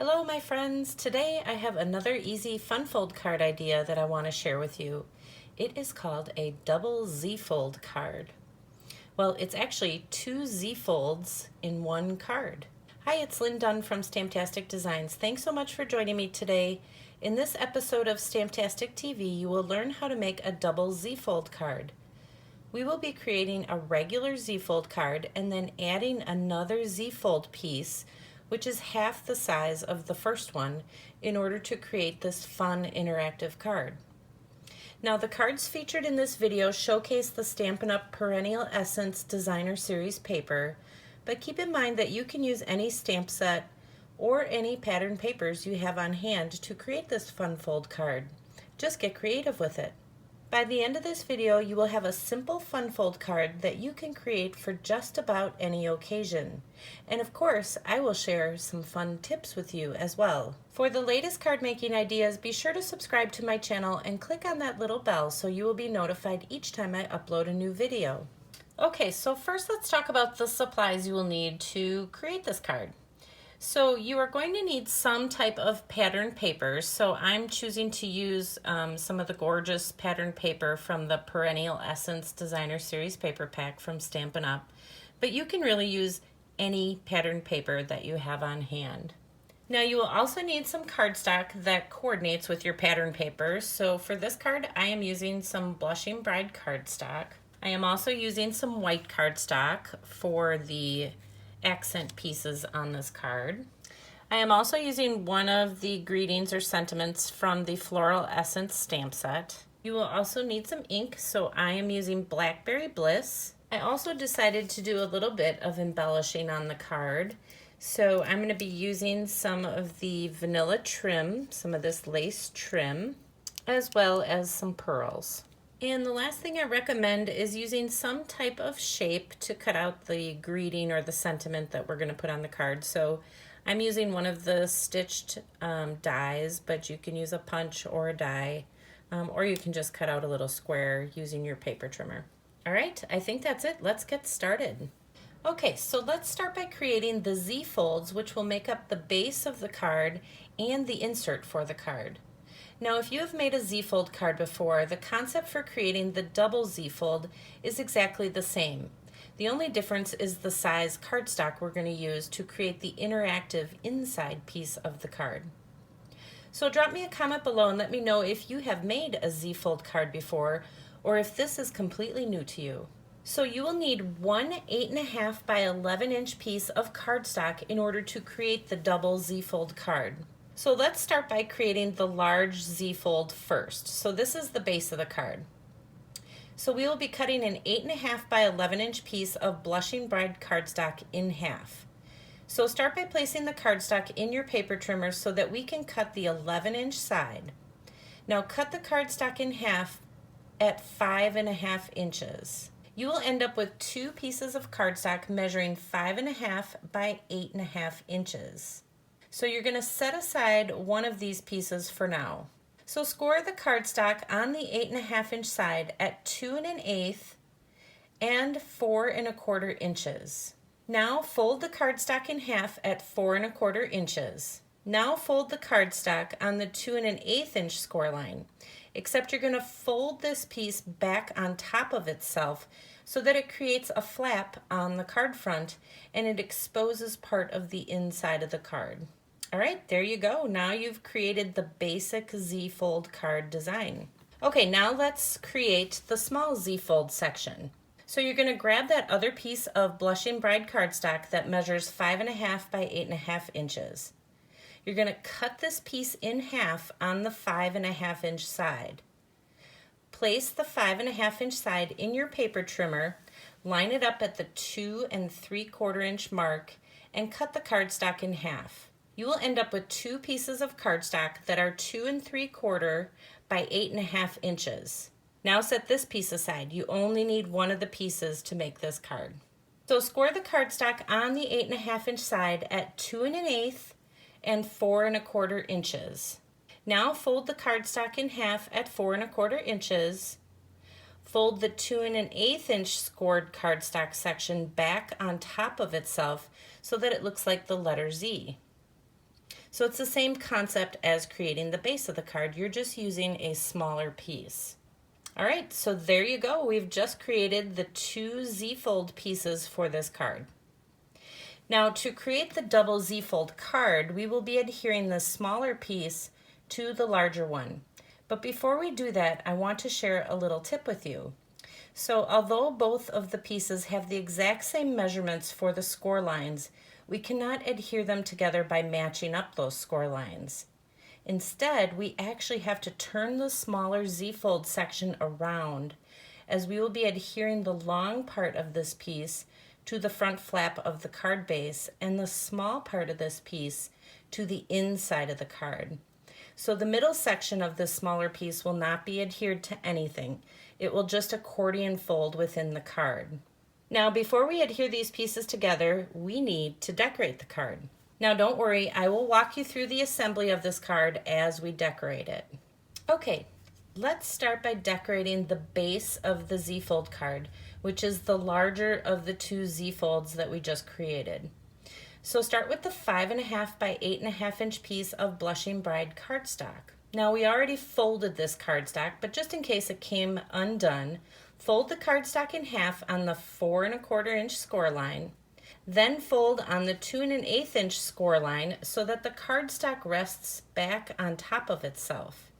Hello my friends! Today I have another easy fun fold card idea that I want to share with you. It is called a double Z fold card. Well, it's actually two Z folds in one card. Hi, it's Lynn Dunn from Stamptastic Designs. Thanks so much for joining me today. In this episode of Stamptastic TV, you will learn how to make a double Z fold card. We will be creating a regular Z fold card and then adding another Z fold piece, which is half the size of the first one, in order to create this fun interactive card. Now, the cards featured in this video showcase the Stampin' Up! Perennial Essence Designer Series paper, but keep in mind that you can use any stamp set or any pattern papers you have on hand to create this fun fold card. Just get creative with it. By the end of this video, you will have a simple fun fold card that you can create for just about any occasion. And of course, I will share some fun tips with you as well. For the latest card making ideas, be sure to subscribe to my channel and click on that little bell so you will be notified each time I upload a new video. Okay, so first let's talk about the supplies you will need to create this card. So you are going to need some type of pattern papers. So I'm choosing to use some of the gorgeous pattern paper from the Perennial Essence Designer Series paper pack from Stampin' Up. But you can really use any pattern paper that you have on hand. Now you will also need some cardstock that coordinates with your pattern papers. So for this card, I am using some Blushing Bride Cardstock. I am also using some white cardstock for the accent pieces on this card. I am also using one of the greetings or sentiments from the Floral Essence stamp set. You will also need some ink, so I am using Blackberry Bliss. I also decided to do a little bit of embellishing on the card. So I'm going to be using some of the vanilla trim, some of this lace trim, as well as some pearls. And the last thing I recommend is using some type of shape to cut out the greeting or the sentiment that we're going to put on the card. So I'm using one of the stitched dies, but you can use a punch or a die, or you can just cut out a little square using your paper trimmer. All right, I think that's it. Let's get started. Okay, so let's start by creating the Z folds, which will make up the base of the card and the insert for the card. Now, if you have made a Z-fold card before, the concept for creating the double Z-fold is exactly the same. The only difference is the size cardstock we're going to use to create the interactive inside piece of the card. So drop me a comment below and let me know if you have made a Z-fold card before or if this is completely new to you. So you will need one 8.5 by 11 inch piece of cardstock in order to create the double Z-fold card. So let's start by creating the large Z-fold first. So this is the base of the card. So we will be cutting an 8.5 by 11 inch piece of Blushing Bride cardstock in half. So start by placing the cardstock in your paper trimmer so that we can cut the 11 inch side. Now cut the cardstock in half at 5.5 inches. You will end up with two pieces of cardstock measuring 5.5 by 8.5 inches. So you're going to set aside one of these pieces for now. So score the cardstock on the 8.5 inch side at 2 1/8 and 4 1/4 inches. Now fold the cardstock in half at 4 1/4 inches. Now fold the cardstock on the 2 1/8 inch score line, except you're going to fold this piece back on top of itself so that it creates a flap on the card front and it exposes part of the inside of the card. All right, there you go. Now you've created the basic Z-fold card design. Okay, now let's create the small Z-fold section. So you're going to grab that other piece of Blushing Bride cardstock that measures 5.5 by 8.5 inches. You're going to cut this piece in half on the 5.5 inch side. Place the 5.5 inch side in your paper trimmer, line it up at the 2 3/4 inch mark, and cut the cardstock in half. You will end up with two pieces of cardstock that are 2 3/4 by 8.5 inches. Now set this piece aside. You only need one of the pieces to make this card. So score the cardstock on the 8.5 inch side at 2 1/8 and 4 1/4 inches. Now fold the cardstock in half at 4 1/4 inches. Fold the 2 1/8 inch scored cardstock section back on top of itself so that it looks like the letter Z. So it's the same concept as creating the base of the card. You're just using a smaller piece. All right, so there you go. We've just created the 2 Z-fold pieces for this card. Now to create the double Z-fold card, we will be adhering the smaller piece to the larger one. But before we do that, I want to share a little tip with you. So although both of the pieces have the exact same measurements for the score lines, we cannot adhere them together by matching up those score lines. Instead, we actually have to turn the smaller Z-fold section around, as we will be adhering the long part of this piece to the front flap of the card base and the small part of this piece to the inside of the card. So the middle section of this smaller piece will not be adhered to anything. It will just accordion fold within the card. Now, before we adhere these pieces together, we need to decorate the card. Now don't worry, I will walk you through the assembly of this card as we decorate it. Okay, let's start by decorating the base of the Z-fold card, which is the larger of the 2 Z-folds that we just created. So start with the 5.5 by 8.5 inch piece of Blushing Bride cardstock. Now we already folded this cardstock, but just in case it came undone, fold the cardstock in half on the 4.25 inch score line. Then fold on the 2.1/8 inch score line so that the cardstock rests back on top of itself.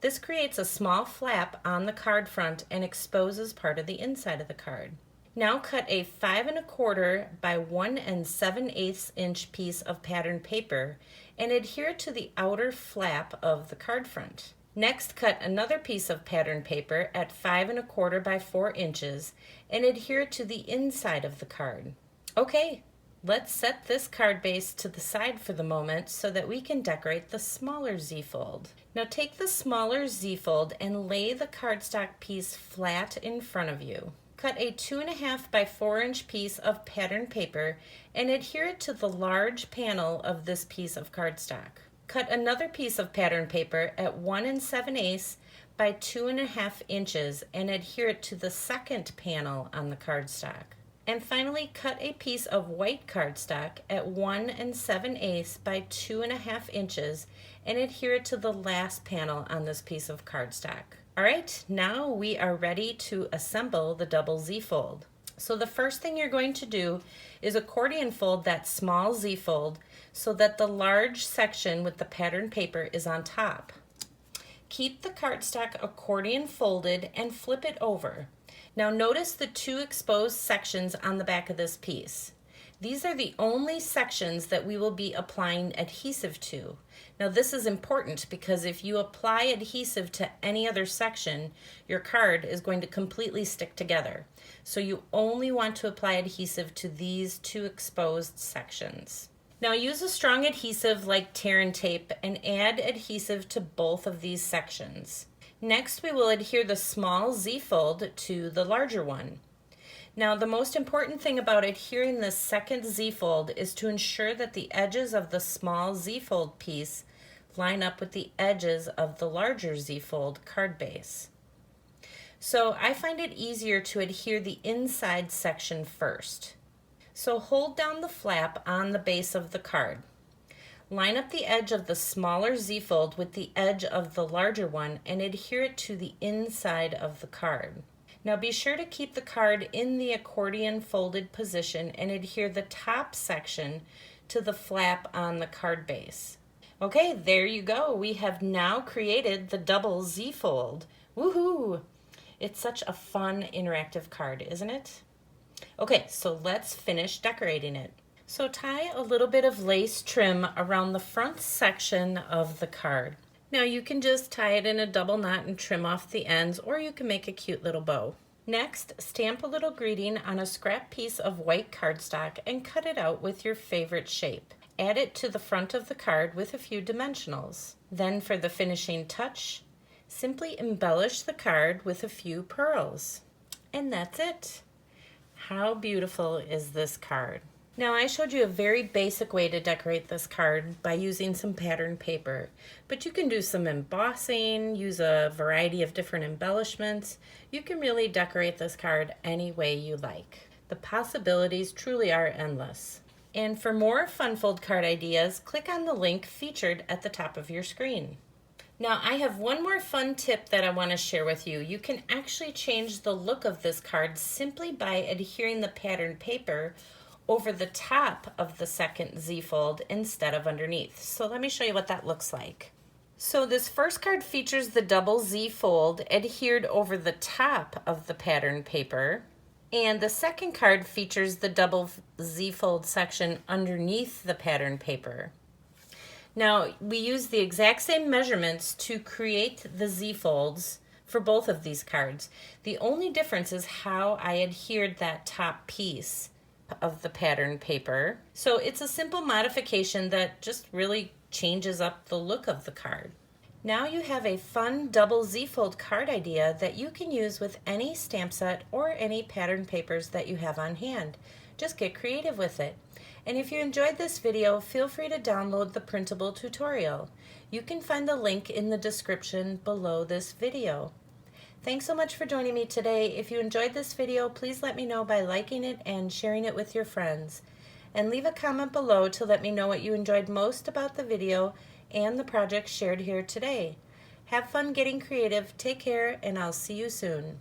This creates a small flap on the card front and exposes part of the inside of the card. Now cut a 5.25 by 1 7/8 inch piece of patterned paper and adhere it to the outer flap of the card front. Next, cut another piece of patterned paper at 5.25 by 4 inches and adhere it to the inside of the card. Okay, let's set this card base to the side for the moment so that we can decorate the smaller Z-fold. Now take the smaller Z-fold and lay the cardstock piece flat in front of you. Cut a 2.5 by 4 inch piece of patterned paper and adhere it to the large panel of this piece of cardstock. Cut another piece of patterned paper at 1 7/8 by 2.5 inches and adhere it to the second panel on the cardstock. And finally, cut a piece of white cardstock at 1 7/8 by 2.5 inches and adhere it to the last panel on this piece of cardstock. All right, now we are ready to assemble the double Z-fold. So the first thing you're going to do is accordion fold that small Z-fold so that the large section with the patterned paper is on top. Keep the cardstock accordion folded and flip it over. Now notice the 2 exposed sections on the back of this piece. These are the only sections that we will be applying adhesive to. Now this is important because if you apply adhesive to any other section, your card is going to completely stick together. So you only want to apply adhesive to these 2 exposed sections. Now use a strong adhesive like tear and tape and add adhesive to both of these sections. Next, we will adhere the small Z-fold to the larger one. Now, the most important thing about adhering the second Z-fold is to ensure that the edges of the small Z-fold piece line up with the edges of the larger Z-fold card base. So I find it easier to adhere the inside section first. So hold down the flap on the base of the card. Line up the edge of the smaller Z-fold with the edge of the larger one and adhere it to the inside of the card. Now be sure to keep the card in the accordion folded position and adhere the top section to the flap on the card base. Okay, there you go. We have now created the double Z-fold. Woohoo! It's such a fun interactive card, isn't it? Okay, so let's finish decorating it. So tie a little bit of lace trim around the front section of the card. Now you can just tie it in a double knot and trim off the ends, or you can make a cute little bow. Next, stamp a little greeting on a scrap piece of white cardstock and cut it out with your favorite shape. Add it to the front of the card with a few dimensionals. Then for the finishing touch, simply embellish the card with a few pearls. And that's it. How beautiful is this card? Now I showed you a very basic way to decorate this card by using some patterned paper, but you can do some embossing, use a variety of different embellishments. You can really decorate this card any way you like. The possibilities truly are endless. And for more fun fold card ideas, click on the link featured at the top of your screen. Now I have one more fun tip that I want to share with you. You can actually change the look of this card simply by adhering the pattern paper over the top of the second Z-fold instead of underneath. So let me show you what that looks like. So this first card features the double Z-fold adhered over the top of the pattern paper, and the second card features the double Z-fold section underneath the pattern paper. Now we use the exact same measurements to create the Z-folds for both of these cards. The only difference is how I adhered that top piece of the pattern paper. So it's a simple modification that just really changes up the look of the card. Now you have a fun double Z-fold card idea that you can use with any stamp set or any pattern papers that you have on hand. Just get creative with it. And if you enjoyed this video, feel free to download the printable tutorial. You can find the link in the description below this video. Thanks so much for joining me today. If you enjoyed this video, please let me know by liking it and sharing it with your friends. And leave a comment below to let me know what you enjoyed most about the video and the project shared here today. Have fun getting creative, take care, and I'll see you soon.